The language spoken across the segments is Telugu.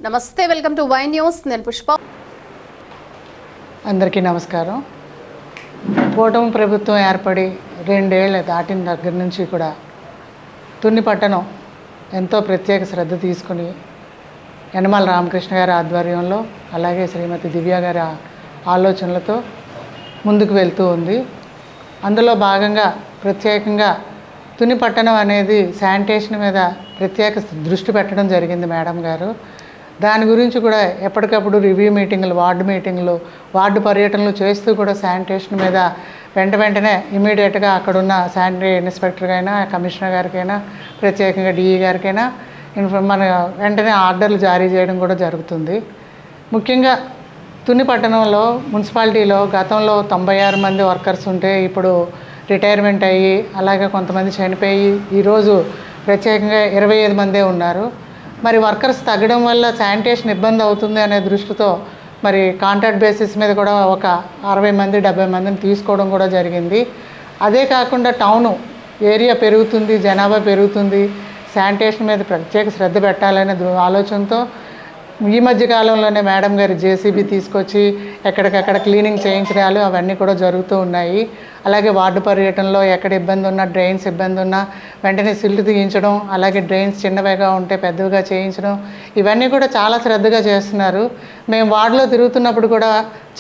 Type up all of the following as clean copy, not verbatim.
నమస్తే, వెల్కమ్ టు వై న్యూస్. నేను పుష్ప. అందరికీ నమస్కారం. కూటమి ప్రభుత్వం ఏర్పడి 2 ఏళ్ళు దాటిన దగ్గర నుంచి కూడా తుని పట్టణం ఎంతో ప్రత్యేక శ్రద్ధ తీసుకుని యనమల రామకృష్ణ గారి ఆధ్వర్యంలో అలాగే శ్రీమతి దివ్య గారి ఆలోచనలతో ముందుకు వెళ్తూ ఉంది. అందులో భాగంగా ప్రత్యేకంగా తుని పట్టణం అనేది శానిటేషన్ మీద ప్రత్యేక దృష్టి పెట్టడం జరిగింది మేడం గారు. దాని గురించి కూడా ఎప్పటికప్పుడు రివ్యూ మీటింగులు, వార్డు పర్యటనలు చేస్తూ కూడా శానిటేషన్ మీద వెంటనే ఇమీడియట్గా అక్కడున్న శానిటరీ ఇన్స్పెక్టర్కైనా, కమిషనర్ గారికైనా, ప్రత్యేకంగా డిఈ గారికైనా మన వెంటనే ఆర్డర్లు జారీ చేయడం కూడా జరుగుతుంది. ముఖ్యంగా తుని పట్టణంలో మున్సిపాలిటీలో గతంలో 96 మంది వర్కర్స్ ఉంటే ఇప్పుడు రిటైర్మెంట్ అయ్యి అలాగే కొంతమంది చనిపోయి ఈరోజు ప్రత్యేకంగా 25 మందే ఉన్నారు. మరి వర్కర్స్ తగ్గడం వల్ల శానిటేషన్ ఇబ్బంది అవుతుంది అనే దృష్టితో మరి కాంట్రాక్ట్ బేసిస్ మీద కూడా ఒక 60 మంది 70 మందిని తీసుకోవడం కూడా జరిగింది. అదే కాకుండా టౌను ఏరియా పెరుగుతుంది, జనాభా పెరుగుతుంది, శానిటేషన్ మీద ప్రత్యేక శ్రద్ధ పెట్టాలనే ఆలోచనతో ఈ మధ్య కాలంలోనే మేడం గారు జేసీబీ తీసుకొచ్చి ఎక్కడికక్కడ క్లీనింగ్ చేయించడాలు అవన్నీ కూడా జరుగుతూ ఉన్నాయి. అలాగే వార్డు పర్యటనలో ఎక్కడ ఇబ్బంది ఉన్నా, డ్రైన్స్ ఇబ్బంది ఉన్నా వెంటనే సిల్ట్ తీయించడం, అలాగే డ్రైన్స్ చిన్నవిగా ఉంటే పెద్దవిగా చేయించడం, ఇవన్నీ కూడా చాలా శ్రద్ధగా చేస్తున్నారు. మేము వార్డులో తిరుగుతున్నప్పుడు కూడా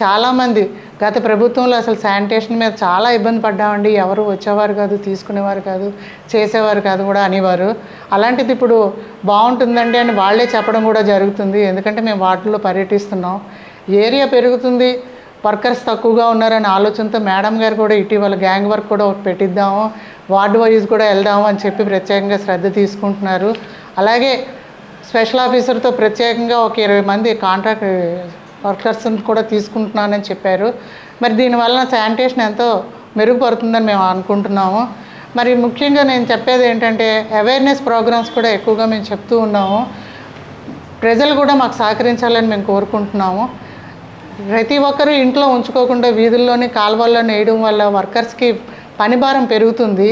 చాలామంది గత ప్రభుత్వంలో అసలు శానిటేషన్ మీద చాలా ఇబ్బంది పడ్డామండి, ఎవరు వచ్చేవారు కాదు, తీసుకునేవారు కాదు, చేసేవారు కాదు కూడా అనేవారు. అలాంటిది ఇప్పుడు బాగుంటుందండి అని వాళ్ళే చెప్పడం కూడా జరుగుతుంది. ఎందుకంటే మేము వార్డులో పర్యటిస్తున్నాం, ఏరియా పెరుగుతుంది, వర్కర్స్ తక్కువగా ఉన్నారనే ఆలోచనతో మేడం గారు కూడా ఇటీవల గ్యాంగ్ వర్క్ కూడా ఒకటి పెట్టిద్దాము, వార్డు వైజ్ కూడా వెళ్దాము అని చెప్పి ప్రత్యేకంగా శ్రద్ధ తీసుకుంటున్నారు. అలాగే స్పెషల్ ఆఫీసర్తో ప్రత్యేకంగా ఒక 20 మంది కాంట్రాక్ట్ వర్కర్స్ని కూడా తీసుకుంటున్నానని చెప్పారు. మరి దీనివల్ల శానిటేషన్ ఎంతో మెరుగుపడుతుందని మేము అనుకుంటున్నాము. మరి ముఖ్యంగా నేను చెప్పేది ఏంటంటే అవేర్నెస్ ప్రోగ్రామ్స్ కూడా ఎక్కువగా మేము చెప్తూ ఉన్నాము. ప్రజలు కూడా మాకు సహకరించాలని మేము కోరుకుంటున్నాము. ప్రతి ఒక్కరూ ఇంట్లో ఉంచుకోకుండా వీధుల్లోని కాలువల్లోని వేయడం వల్ల వర్కర్స్కి పని భారం పెరుగుతుంది.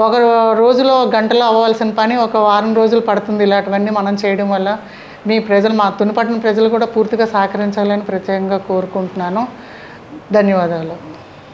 ఒక రోజులో గంటలో అవ్వాల్సిన పని ఒక వారం రోజులు పడుతుంది. ఇలాంటివన్నీ మనం చేయడం వల్ల మా తునిపట్నం ప్రజలు కూడా పూర్తిగా సహకరించాలని ప్రత్యేకంగా కోరుకుంటున్నాను. ధన్యవాదాలు.